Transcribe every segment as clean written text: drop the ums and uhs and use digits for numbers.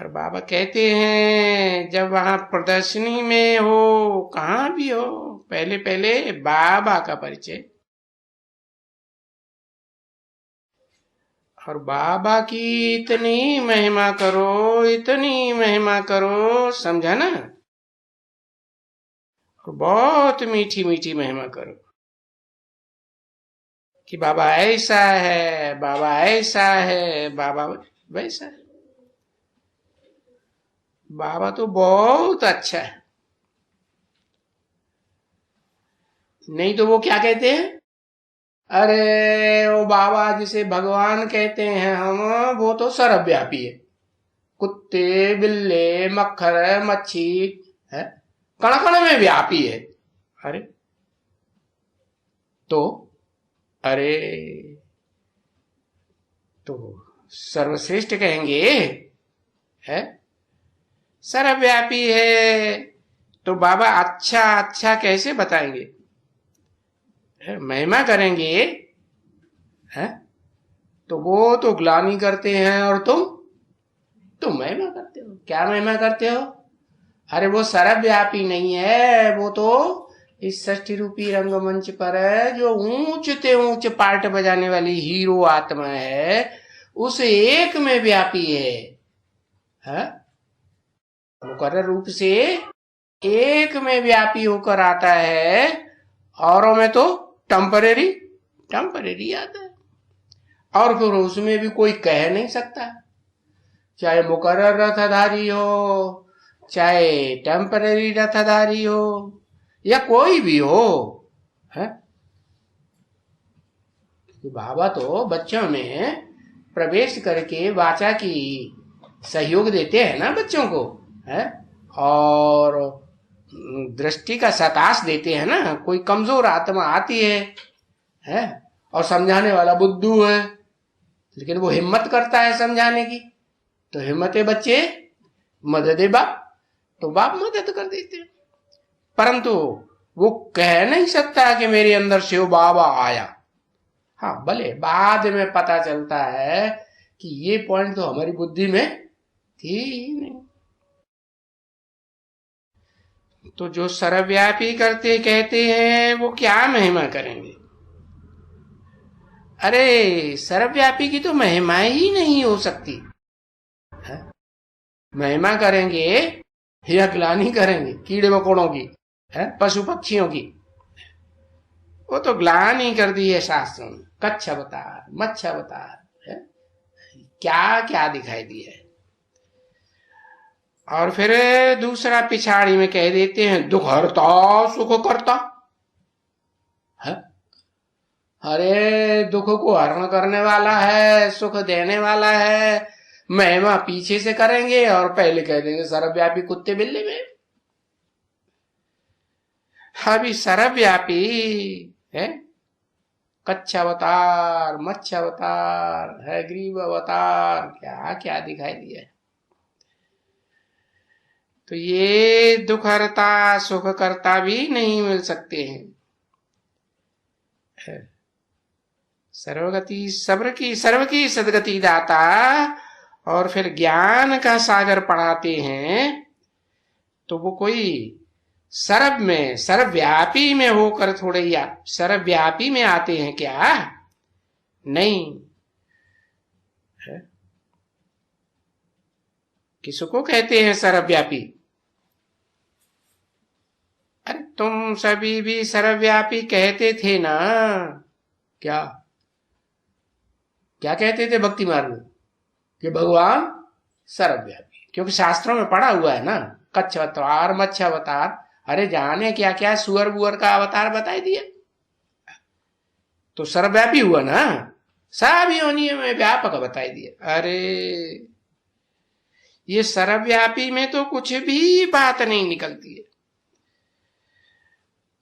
और बाबा कहते हैं जब वहां प्रदर्शनी में हो, कहाँ भी हो, पहले पहले बाबा का परिचय। और बाबा की इतनी महिमा करो, इतनी महिमा करो, समझा ना। और बहुत मीठी मीठी महिमा करो कि बाबा ऐसा है, बाबा ऐसा है, बाबा वैसा है। बाबा तो बहुत अच्छा है। नहीं तो वो क्या कहते हैं, अरे वो बाबा जिसे भगवान कहते हैं हम, वो तो सर्वव्यापी है। कुत्ते बिल्ले मक्खर मच्छी है, कण कण में व्यापी है। अरे तो अरे तो सर्वश्रेष्ठ कहेंगे है, सर्वव्यापी है। तो बाबा अच्छा अच्छा कैसे बताएंगे, महिमा करेंगे है। तो वो तो ग्लानि करते हैं और तुम महिमा करते हो। क्या महिमा करते हो, अरे वो सर्वव्यापी नहीं है, वो तो इस षष्ठी रूपी रंगमंच पर है, जो ऊंच से ऊंच पार्ट बजाने वाली हीरो आत्मा है, उस एक में व्यापी है? मुकर्रर रूप से एक में व्यापी होकर आता है, औरों में तो टेम्परेरी टेम्परेरी आता है। और फिर उसमें भी कोई कह नहीं सकता, चाहे मुकर्रर रथधारी हो, चाहे टेम्परेरी रथधारी हो, या कोई भी हो है। बाबा तो बच्चों में प्रवेश करके वाचा की सहयोग देते हैं ना बच्चों को है, और दृष्टि का सताश देते हैं ना। कोई कमजोर आत्मा आती है और समझाने वाला बुद्धू है, लेकिन वो हिम्मत करता है समझाने की, तो हिम्मते बच्चे मददे बाप, तो बाप मदद कर देते हैं। परंतु वो कह नहीं सकता कि मेरे अंदर शिव बाबा आया। हाँ, भले बाद में पता चलता है कि ये पॉइंट तो हमारी बुद्धि में थी ही नहीं। तो जो सर्वव्यापी करते कहते हैं वो क्या महिमा करेंगे, अरे सर्वव्यापी की तो महिमा ही नहीं हो सकती है। महिमा करेंगे या ग्लानि करेंगे कीड़े मकोड़ों की है, पशु पक्षियों की, वो तो ग्लानि कर दी है शास्त्रों में। कच्छ अवतार मच्छ अवतार है, क्या क्या दिखाई दिया है। और फिर दूसरा पिछाड़ी में कह देते हैं दुख हरता सुख करता है। अरे दुख को हरण करने वाला है, सुख देने वाला है, महिमा पीछे से करेंगे और पहले कह देंगे सर्वव्यापी कुत्ते बिल्ली में। अभी सर्वव्यापी है, कच्छ अवतार मच्छ अवतार है, ग्रीव अवतार, क्या क्या दिखाई दिया है। तो ये दुख हरता सुख करता भी नहीं मिल सकते हैं। सर्वगति सर्व की सदगति दाता, और फिर ज्ञान का सागर पढ़ाते हैं। तो वो कोई सर्व में सर्वव्यापी में होकर थोड़े या सर्वव्यापी में आते हैं क्या, नहीं है। किसको कहते हैं सर्वव्यापी, अरे तुम सभी भी सर्वव्यापी कहते थे ना, क्या क्या कहते थे भक्ति मार्ग में, कि भगवान सर्वव्यापी, क्योंकि शास्त्रों में पढ़ा हुआ है ना, कच्छ अवतार मत्स्य अवतार, अरे जाने क्या क्या सुअर बुअर का अवतार बताई दिया, तो सर्वव्यापी हुआ ना, सब योनियों में व्यापक बताई दिया। अरे ये सर्वव्यापी में तो कुछ भी बात नहीं निकलती है।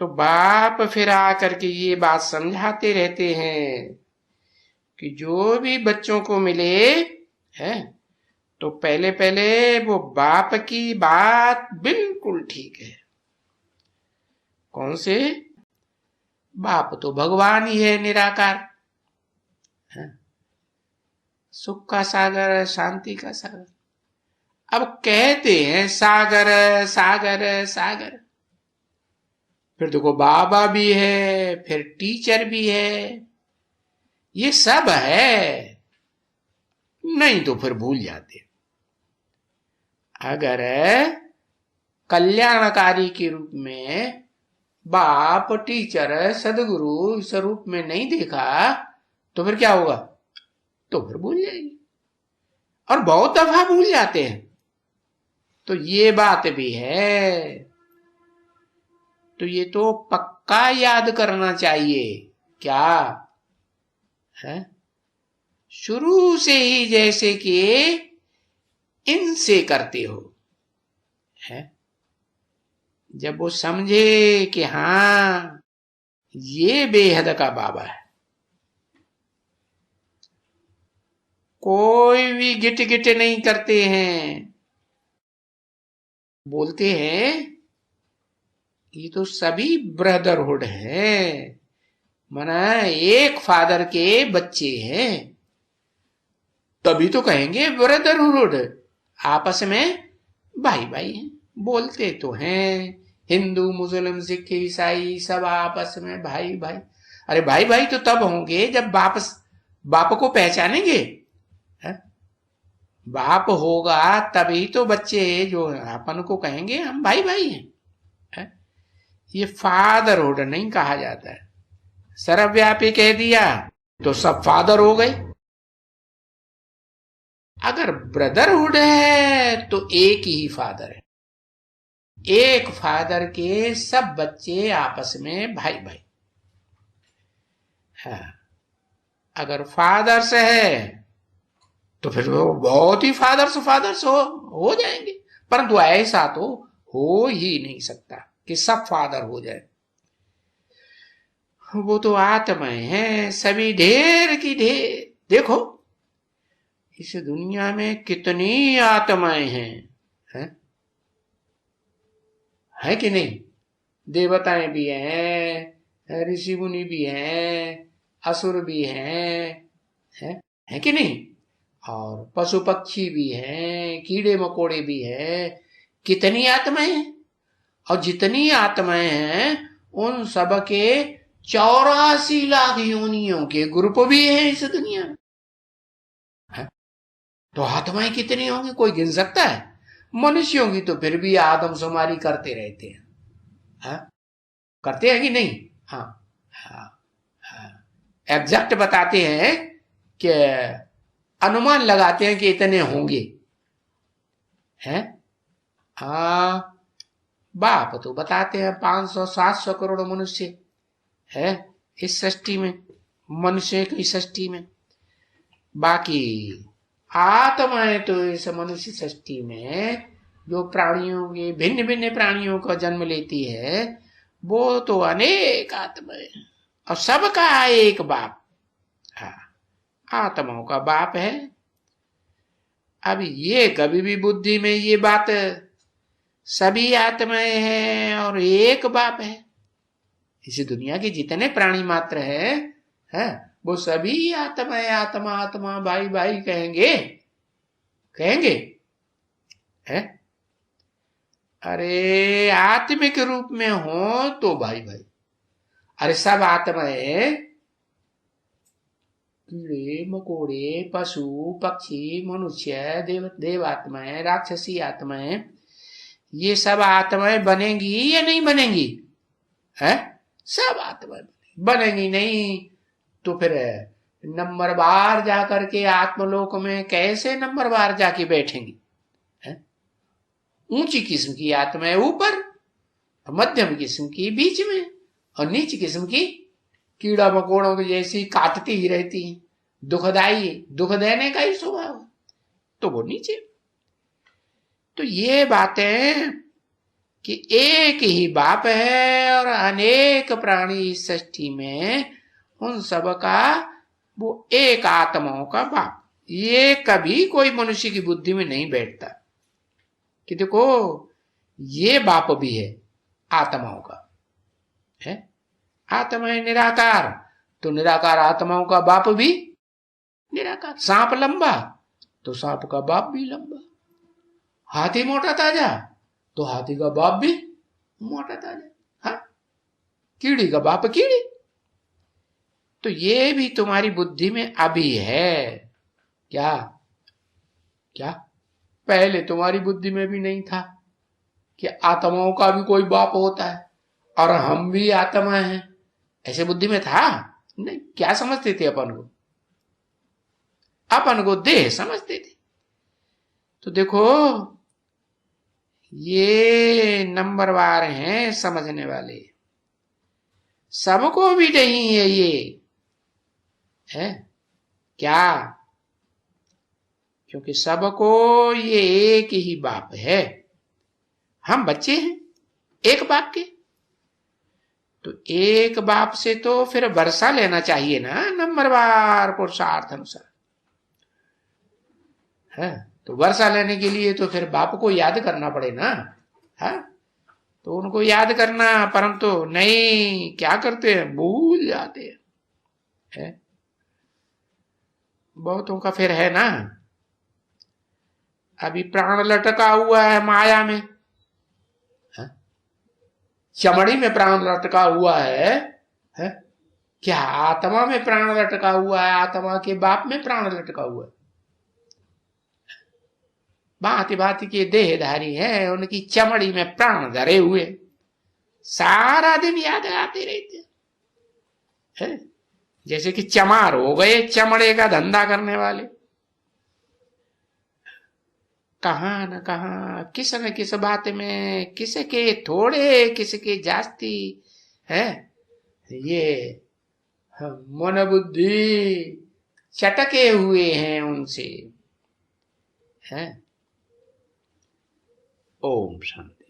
तो बाप फिर आकर के ये बात समझाते रहते हैं कि जो भी बच्चों को मिले है, तो पहले पहले वो बाप की बात बिल्कुल ठीक है। कौन से, बाप तो भगवान ही है, निराकार है, सुख का सागर, शांति का सागर। अब कहते हैं सागर सागर सागर, फिर देखो बाबा भी है, फिर टीचर भी है, ये सब है, नहीं तो फिर भूल जाते। अगर कल्याणकारी के रूप में बाप, टीचर, सदगुरु इस रूप में नहीं देखा तो फिर क्या होगा? तो फिर भूल जाएंगे, और बहुत दफा भूल जाते हैं। तो ये बात भी है, तो ये तो पक्का याद करना चाहिए। क्या है? शुरू से ही जैसे कि इनसे करते हो, है? जब वो समझे कि हाँ ये बेहद का बाबा है, कोई भी गिट गिट नहीं करते हैं, बोलते हैं ये तो सभी ब्रदरहुड है, मना एक फादर के बच्चे हैं, तभी तो कहेंगे ब्रदरहुड, आपस में भाई भाई हैं। बोलते तो हैं हिंदू, मुस्लिम, सिख, ईसाई सब आपस में भाई भाई। अरे भाई भाई तो तब होंगे जब बाप को पहचानेंगे, है? बाप होगा तभी तो बच्चे जो अपन को कहेंगे हम भाई भाई हैं, है? ये फादरहुड नहीं कहा जाता है। सर्वव्यापी कह दिया तो सब फादर हो गए। अगर ब्रदरहुड है तो एक ही फादर है, एक फादर के सब बच्चे आपस में भाई भाई। हाँ, अगर फादर्स है तो फिर वो बहुत ही फादर्स हो जाएंगे, परंतु ऐसा तो हो ही नहीं सकता कि सब फादर हो जाए। वो तो आत्माएं हैं, सभी ढेर की ढेर। देखो इस दुनिया में कितनी आत्माएं हैं, है कि नहीं? देवताएं भी हैं, ऋषि मुनि भी हैं, असुर भी हैं, है कि नहीं? और पशु पक्षी भी हैं, कीड़े मकोड़े भी हैं। कितनी आत्माएं हैं, और जितनी आत्माएं हैं उन सब के 84 लाख योनियों के ग्रुप भी हैं इस दुनिया में, है? तो आत्माएं कितनी होंगी, कोई गिन सकता है? मनुष्यों की तो फिर भी आदमशुमारी करते रहते हैं, हाँ? करते हैं कि नहीं? हाँ हाँ हाँ, एग्जैक्ट बताते हैं कि अनुमान लगाते हैं कि इतने होंगे, हैं? हाँ, बाप तो बताते हैं 500-700 करोड़ मनुष्य है इस सृष्टि में, मनुष्य की सृष्टि में। बाकी आत्माएं तो इस मनुष्य सृष्टि में जो प्राणियों के भिन्न भिन्न प्राणियों का जन्म लेती है वो तो अनेक आत्माएं, और सबका एक बाप, हाँ, आत्माओं का बाप है। अब ये कभी भी बुद्धि में ये बात सभी आत्माएं हैं और एक बाप है, इस दुनिया के जितने प्राणी मात्र है वो सभी आत्माएं आत्मा आत्मा भाई भाई कहेंगे, कहेंगे, है? अरे आत्मिक रूप में हो तो भाई भाई। अरे सब आत्माएं, कीड़े मकोड़े, पशु पक्षी, मनुष्य, देवात्माएं, राक्षसी आत्माएं, ये सब आत्माएं बनेंगी या नहीं बनेंगी? है? सब आत्माएं बनेंगी नहीं तो फिर नंबरवार जाकर के आत्मलोक में कैसे नंबरवार जाके बैठेंगी? ऊंची किस्म की आत्माएं ऊपर, मध्यम किस्म की बीच में, और नीची किस्म की कीड़ा मकोड़ों की जैसी काटती ही रहती है, दुखदाई, दुख देने का ही स्वभाव, तो वो नीचे। तो ये बातें कि एक ही बाप है और अनेक प्राणी इस सृष्टि में, उन सब का वो एक आत्माओं का बाप, ये कभी कोई मनुष्य की बुद्धि में नहीं बैठता कि देखो ये बाप भी है आत्माओं का, है? आत्मा है निराकार, तो निराकार आत्माओं का बाप भी निराकार। सांप लंबा तो सांप का बाप भी लंबा, हाथी मोटा ताजा, तो हाथी का बाप भी मोटा ताजा। हाँ, कीड़ी का बाप कीड़ी। तो ये भी तुम्हारी बुद्धि में अभी है। क्या क्या पहले तुम्हारी बुद्धि में भी नहीं था कि आत्माओं का भी कोई बाप होता है और हम भी आत्मा हैं? ऐसे बुद्धि में था नहीं। क्या समझते थे अपन को? अपन को देह समझते थे। तो देखो, ये नंबरवार हैं समझने वाले। सबको भी नहीं है ये, है क्या? क्योंकि सबको ये एक ही बाप है। हम बच्चे हैं एक बाप के, तो एक बाप से तो फिर वर्षा लेना चाहिए ना, नंबरवार पुरुषार्थ अनुसार है। तो वर्षा लेने के लिए तो फिर बाप को याद करना पड़े ना। है तो उनको याद करना, परंतु नहीं, क्या करते हैं, भूल जाते हैं। है? बहुतों का फिर है ना, अभी प्राण लटका हुआ है माया में, चमड़ी में प्राण लटका हुआ है? क्या आत्मा में प्राण लटका हुआ है? आत्मा के बाप में प्राण लटका हुआ है? भांति भांति के देहधारी हैं, उनकी चमड़ी में प्राण धरे हुए, सारा दिन याद आते रहते हैं। जैसे कि चमार हो गए, चमड़े का धंधा करने वाले। कहां न कहां किस न किस बात में किसके थोड़े किसके जास्ती है, ये मन बुद्धि चटके हुए हैं उनसे। है ओम शांति।